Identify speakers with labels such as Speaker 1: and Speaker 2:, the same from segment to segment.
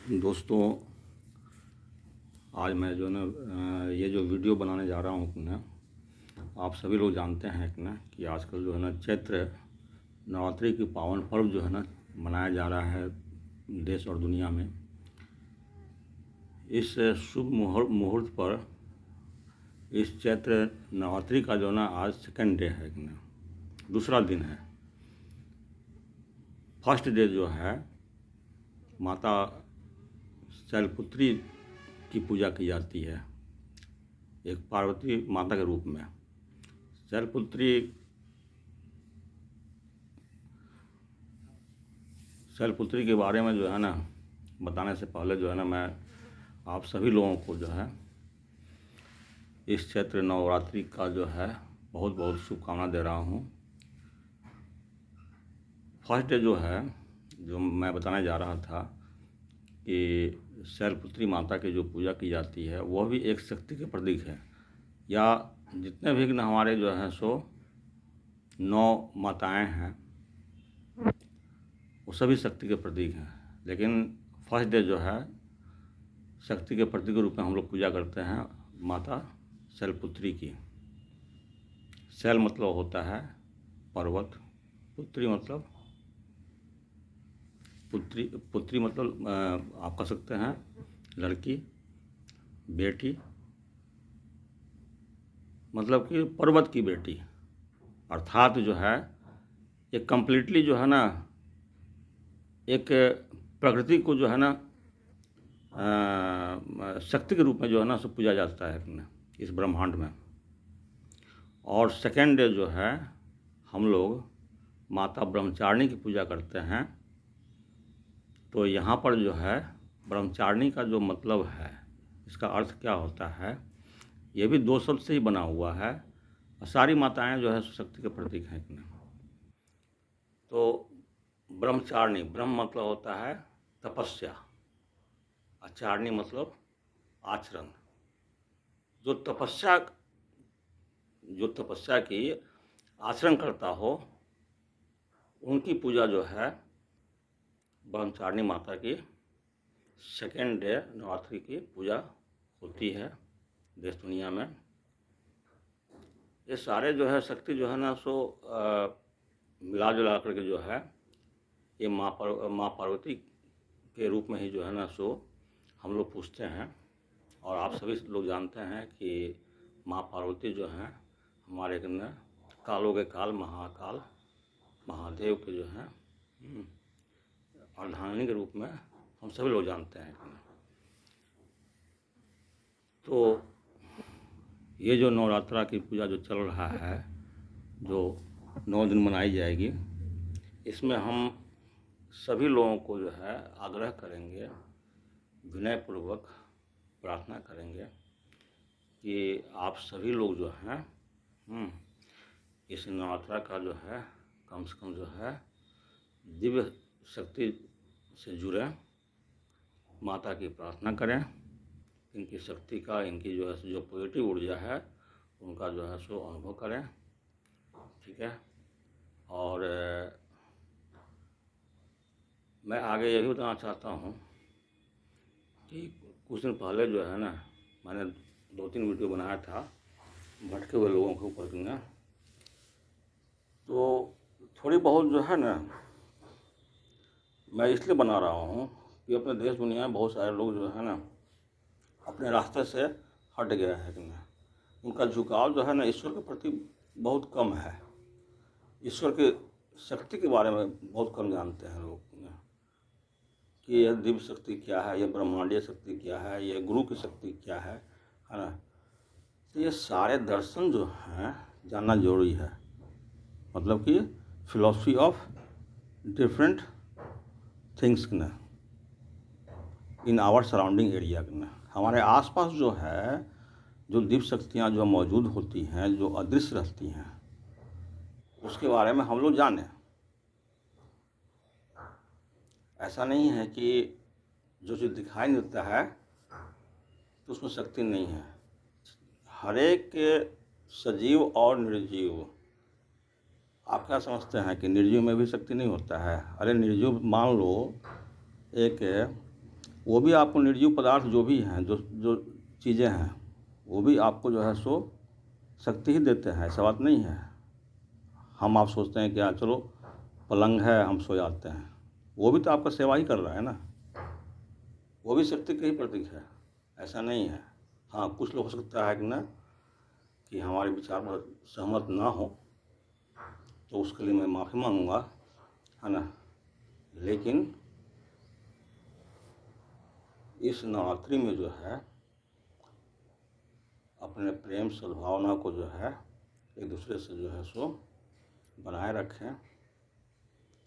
Speaker 1: दोस्तों, आज मैं जो है ना ये जो वीडियो बनाने जा रहा हूँ ना, आप सभी लोग जानते हैं कि ना कि आजकल जो है ना चैत्र नवरात्रि की पावन पर्व जो है ना मनाया जा रहा है देश और दुनिया में। इस शुभ मुहूर्त पर इस चैत्र नवरात्रि का जो है ना आज सेकंड डे है कि ना, दूसरा दिन है। फर्स्ट डे जो है माता शैलपुत्री की पूजा की जाती है, एक पार्वती माता के रूप में। शैलपुत्री के बारे में जो है ना बताने से पहले जो है ना मैं आप सभी लोगों को जो है इस चैत्र नवरात्रि का जो है बहुत बहुत शुभकामना दे रहा हूँ। फर्स्ट डे जो है जो मैं बताने जा रहा था कि शैलपुत्री माता की जो पूजा की जाती है वह भी एक शक्ति के प्रतीक है, या जितने भी हमारे जो हैं सो 9 माताएं हैं वो सभी शक्ति के प्रतीक हैं। लेकिन फर्स्ट डे जो है शक्ति के प्रतीक के रूप में हम लोग पूजा करते हैं माता शैलपुत्री की। शैल मतलब होता है पर्वत, पुत्री मतलब पुत्री मतलब आप कह सकते हैं लड़की, बेटी मतलब कि पर्वत की बेटी, अर्थात जो है ये कम्प्लीटली जो है ना एक प्रकृति को जो है ना शक्ति के रूप में जो है ना सब पूजा जाता है इस ब्रह्मांड में। और सेकेंड डे जो है हम लोग माता ब्रह्मचारिणी की पूजा करते हैं। तो यहाँ पर जो है ब्रह्मचारिणी का जो मतलब है, इसका अर्थ क्या होता है, ये भी 2 शब्द से ही बना हुआ है। सारी माताएं जो है शक्ति के प्रतीक हैं। तो ब्रह्मचारिणी, ब्रह्म मतलब होता है तपस्या, आचारणी मतलब आचरण। जो तपस्या की आचरण करता हो उनकी पूजा जो है ब्रह्मचारिणी माता की सेकेंड डे नवरात्रि की पूजा होती है देश दुनिया में। ये सारे जो है शक्ति जो है ना सो मिला जुला करके जो है ये माँ पार्वती के रूप में ही जो है ना सो हम लोग पूछते हैं। और आप सभी लोग जानते हैं कि माँ पार्वती जो हैं हमारे कालों के काल महाकाल महादेव के जो हैं अर्धांगिनी के रूप में हम सभी लोग जानते हैं। तो ये जो नवरात्रा की पूजा जो चल रहा है, जो 9 दिन मनाई जाएगी, इसमें हम सभी लोगों को जो है आग्रह करेंगे, विनयपूर्वक प्रार्थना करेंगे कि आप सभी लोग जो हैं इस नवरात्रा का जो है कम से कम जो है दिव्य शक्ति से जुड़े, माता की प्रार्थना करें, इनकी शक्ति का, इनकी जो है जो पॉजिटिव ऊर्जा है उनका जो है सो अनुभव करें। ठीक है। और मैं आगे ये भी बताना चाहता हूँ कि कुछ दिन पहले जो है ना मैंने 2-3 वीडियो बनाया था भटके हुए लोगों के ऊपर ना। तो थोड़ी बहुत जो है ना मैं इसलिए बना रहा हूँ कि अपने देश दुनिया में बहुत सारे लोग जो है ना अपने रास्ते से हट गए हैं कि ना, उनका झुकाव जो है ना ईश्वर के प्रति बहुत कम है। ईश्वर की शक्ति के बारे में बहुत कम जानते हैं लोग कि यह दिव्य शक्ति क्या है, यह ब्रह्मांडीय शक्ति क्या है, यह गुरु की शक्ति क्या है ना। तो ये सारे दर्शन जो हैं जानना जरूरी है, मतलब कि फिलॉसफी ऑफ डिफरेंट थिंग्स ना इन आवर सराउंडिंग एरिया ना, हमारे आसपास जो है जो दिव्य शक्तियाँ जो मौजूद होती हैं, जो अदृश्य रहती हैं, उसके बारे में हम लोग जानें। ऐसा नहीं है कि जो चीज़ दिखाई नहीं देता है तो उसमें शक्ति नहीं है। हर एक सजीव और निर्जीव, आप क्या समझते हैं कि निर्जीव में भी शक्ति नहीं होता है? अरे निर्जीव मान लो एक वो भी आपको निर्जीव पदार्थ जो भी हैं, जो जो चीज़ें हैं, वो भी आपको जो है सो शक्ति ही देते हैं, ऐसा बात नहीं है। हम आप सोचते हैं कि हाँ चलो पलंग है हम सो जाते हैं, वो भी तो आपका सेवा ही कर रहा है ना, वो भी शक्ति का ही प्रतीक है, ऐसा नहीं है। हाँ, कुछ लोग हो सकता है कि ना कि हमारे विचार पर सहमत ना हो, तो उसके लिए मैं माफ़ी मांगूंगा, है ना। लेकिन इस नवरात्रि में जो है अपने प्रेम सद्भावना को जो है एक दूसरे से जो है सो बनाए रखें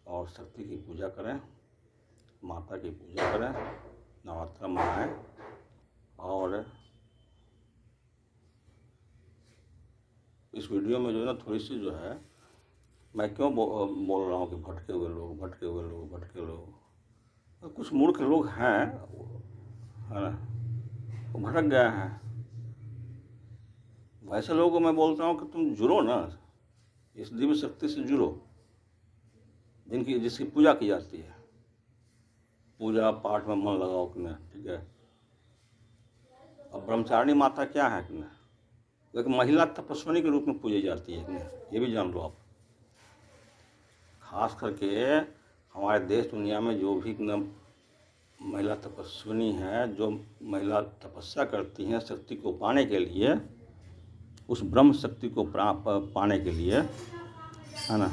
Speaker 1: और शक्ति की पूजा करें, माता की पूजा करें, नवरात्र मनाएं। और इस वीडियो में जो है ना थोड़ी सी जो है मैं क्यों बोल रहा हूँ कि भटके हुए लोग, भटके हुए लोग, भटके लोग, तो कुछ मूर्ख लोग हैं, है ना, वो भटक गए हैं। वैसे लोगों को मैं बोलता हूँ कि तुम जुड़ो ना, इस दिव्य शक्ति से जुड़ो जिसकी पूजा की जाती है। पूजा पाठ में मन लगाओ कि ना, ठीक है। अब ब्रह्मचारिणी माता क्या है कि ना, एक महिला तपस्विनी के रूप में पूजी जाती है कि ना, ये भी जान लो आप। खास करके हमारे देश दुनिया में जो भी न महिला तपस्विनी हैं, जो महिला तपस्या करती हैं शक्ति को पाने के लिए, उस ब्रह्म शक्ति को पाने के लिए, है ना,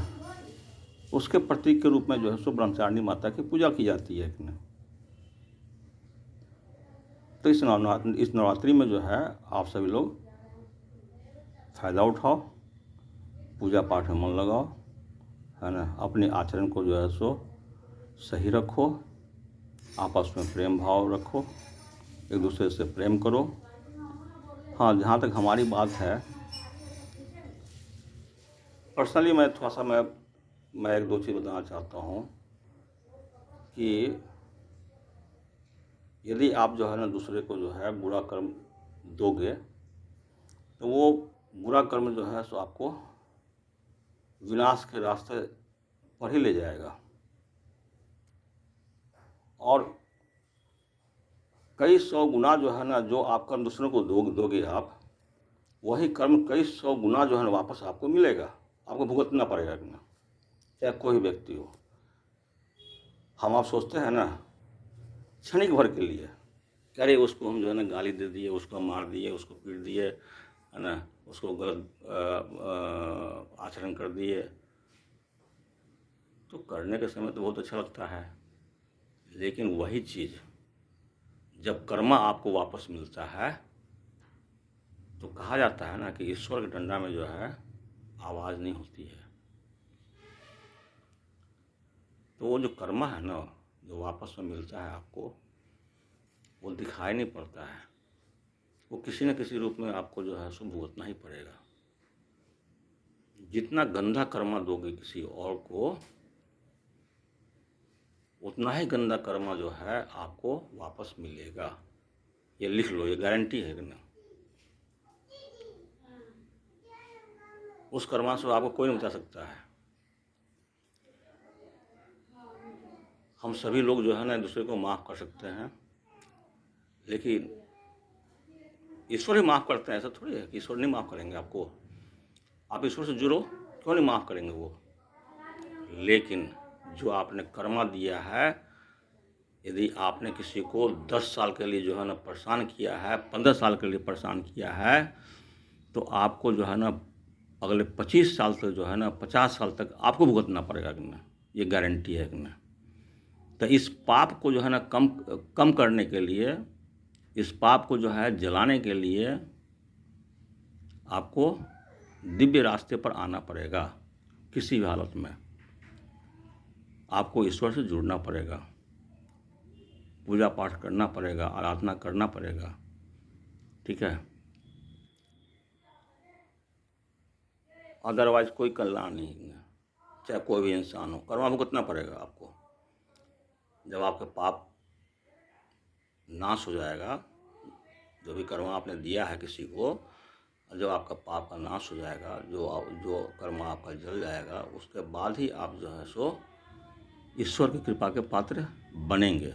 Speaker 1: उसके प्रतीक के रूप में जो है सो ब्रह्मचारिणी माता की पूजा की जाती है कि ना। तो इस नवरात्रि में जो है आप सभी लोग फ़ायदा उठाओ, पूजा पाठ में मन लगाओ, है ना, अपने आचरण को जो है सो सही रखो, आपस में प्रेम भाव रखो, एक दूसरे से प्रेम करो। हाँ, जहाँ तक हमारी बात है, पर्सनली मैं थोड़ा सा मैं एक दो चीज़ बताना चाहता हूँ कि यदि आप जो है ना दूसरे को जो है बुरा कर्म दोगे, तो वो बुरा कर्म जो है सो आपको विनाश के रास्ते पर ही ले जाएगा। और कई सौ गुना जो है ना जो आप कर्म दूसरों को दोगे आप, वही कर्म कई सौ गुना जो है ना वापस आपको मिलेगा, आपको भुगतना पड़ेगा कि ना, चाहे कोई व्यक्ति हो। हम आप सोचते हैं ना क्षणिक भर के लिए, अरे उसको हम जो है ना गाली दे दिए, उसको मार दिए, उसको पीट दिए, है ना, उसको गलत आचरण कर दिए, तो करने के समय तो बहुत अच्छा लगता है। लेकिन वही चीज़ जब कर्मा आपको वापस मिलता है, तो कहा जाता है ना कि ईश्वर के डंडा में जो है आवाज़ नहीं होती है। तो वो जो कर्मा है ना जो वापस में मिलता है आपको, वो दिखाई नहीं पड़ता है, वो किसी न किसी रूप में आपको जो है सो भुगतना ही पड़ेगा। जितना गंदा कर्मा दोगे किसी और को, उतना ही गंदा कर्मा जो है आपको वापस मिलेगा। ये लिख लो, ये गारंटी है कि ना। उस कर्मा से आपको कोई नहीं बचा सकता है। हम सभी लोग जो है ना एक दूसरे को माफ़ कर सकते हैं, लेकिन ईश्वर ही माफ़ करते हैं, ऐसा थोड़ी है कि ईश्वर नहीं माफ़ करेंगे आपको। आप ईश्वर से जुड़ो, क्यों नहीं माफ़ करेंगे वो। लेकिन जो आपने कर्मा दिया है, यदि आपने किसी को 10 साल के लिए जो है ना परेशान किया है, 15 साल के लिए परेशान किया है, तो आपको जो है ना अगले 25 साल तक जो है ना 50 साल तक आपको भुगतना पड़ेगा कि ना, ये गारंटी है कि ना। तो इस पाप को जो है ना कम करने के लिए, इस पाप को जो है जलाने के लिए आपको दिव्य रास्ते पर आना पड़ेगा। किसी भी हालत में आपको ईश्वर से जुड़ना पड़ेगा, पूजा पाठ करना पड़ेगा, आराधना करना पड़ेगा, ठीक है। अदरवाइज कोई कल्याण नहीं है, चाहे कोई भी इंसान हो, कर्मा भुगतना पड़ेगा आपको। जब आपके पाप नाश हो जाएगा, जो भी कर्मा आपने दिया है किसी को, जब आपका पाप का नाश हो जाएगा, जो कर्मा आपका जल जाएगा, उसके बाद ही आप जो है सो ईश्वर की कृपा के पात्र बनेंगे।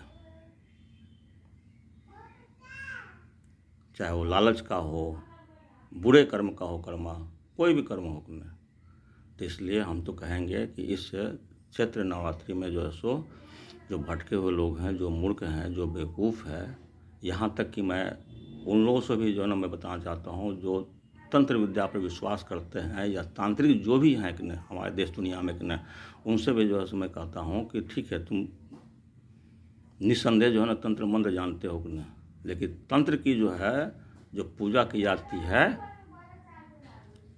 Speaker 1: चाहे वो लालच का हो, बुरे कर्म का हो, कर्मा कोई भी कर्म हो कि नहीं। तो इसलिए हम तो कहेंगे कि इस चैत्र नवरात्रि में जो है सो जो भटके हुए लोग हैं, जो मूर्ख हैं, जो बेवकूफ़ है, यहाँ तक कि मैं उन लोगों से भी जो है ना मैं बताना चाहता हूँ जो तंत्र विद्या पर विश्वास करते हैं या तांत्रिक जो भी हैं कि नहीं हमारे देश दुनिया में कि नहीं, उनसे भी जो है सो मैं कहता हूँ कि ठीक है तुम निस्संदेह जो है ना तंत्र मंत्र जानते हो कि नहीं, लेकिन तंत्र की जो है जो पूजा की जाती है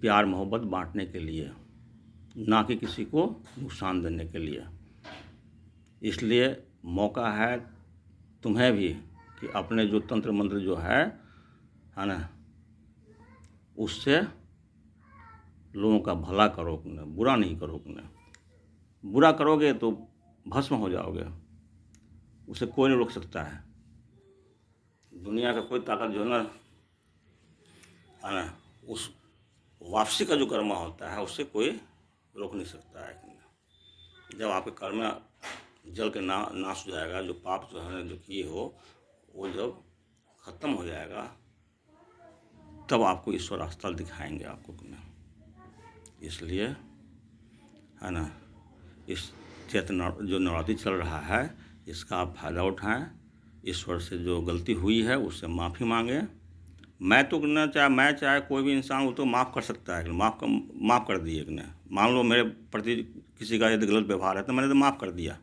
Speaker 1: प्यार मोहब्बत बांटने के लिए, ना कि किसी को नुकसान देने के लिए। इसलिए मौका है तुम्हें भी कि अपने जो तंत्र मंत्र जो है ना, उससे लोगों का भला करो कि नहीं, बुरा नहीं करो कि नहीं। बुरा करोगे तो भस्म हो जाओगे, उसे कोई नहीं रोक सकता है। दुनिया का कोई ताकत जो है ना उस वापसी का जो कर्म होता है उससे कोई रोक नहीं सकता है। जब आपके कर्म जल के नाश हो जाएगा, जो पाप जो है जो किए हो वो जब खत्म हो जाएगा तब आपको ईश्वर स्थल दिखाएंगे आपको कि नहीं। इसलिए है ना इस चैत्र जो नवरात्रि चल रहा है इसका आप फायदा उठाएं, ईश्वर से जो गलती हुई है उससे माफ़ी मांगें। मैं तो ना चाहे कोई भी इंसान वो तो माफ़ कर सकता है कि माफ़ कर दिए कि नहीं। मान लो मेरे प्रति किसी का यदि गलत व्यवहार है तो मैंने तो माफ़ कर दिया,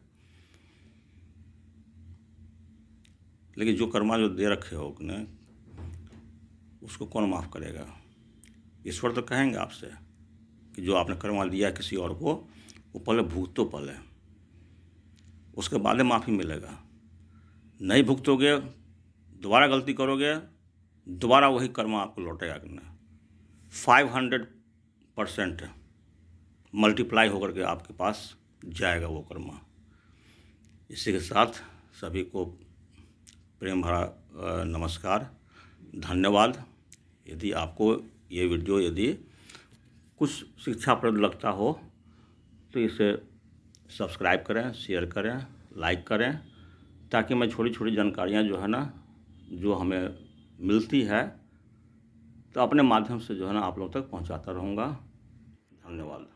Speaker 1: लेकिन जो कर्मा जो दे रखे हो कि नहीं उसको कौन माफ़ करेगा। ईश्वर तो कहेंगे आपसे कि जो आपने कर्मा दिया किसी और को वो पहले भुगतो, पहले उसके बाद में माफ़ी मिलेगा। नहीं भुगतोगे, दोबारा गलती करोगे, दोबारा वही कर्म आपको लौटेगा कि नहीं। 500% मल्टीप्लाई होकर के आपके पास जाएगा वो कर्म। इसी के साथ सभी को प्रेम भरा नमस्कार, धन्यवाद। यदि आपको ये वीडियो यदि कुछ शिक्षाप्रद लगता हो तो इसे सब्सक्राइब करें, शेयर करें, लाइक करें, ताकि मैं छोटी छोटी जानकारियाँ जो है ना जो हमें मिलती है तो अपने माध्यम से जो है ना आप लोगों तक पहुंचाता रहूँगा। धन्यवाद।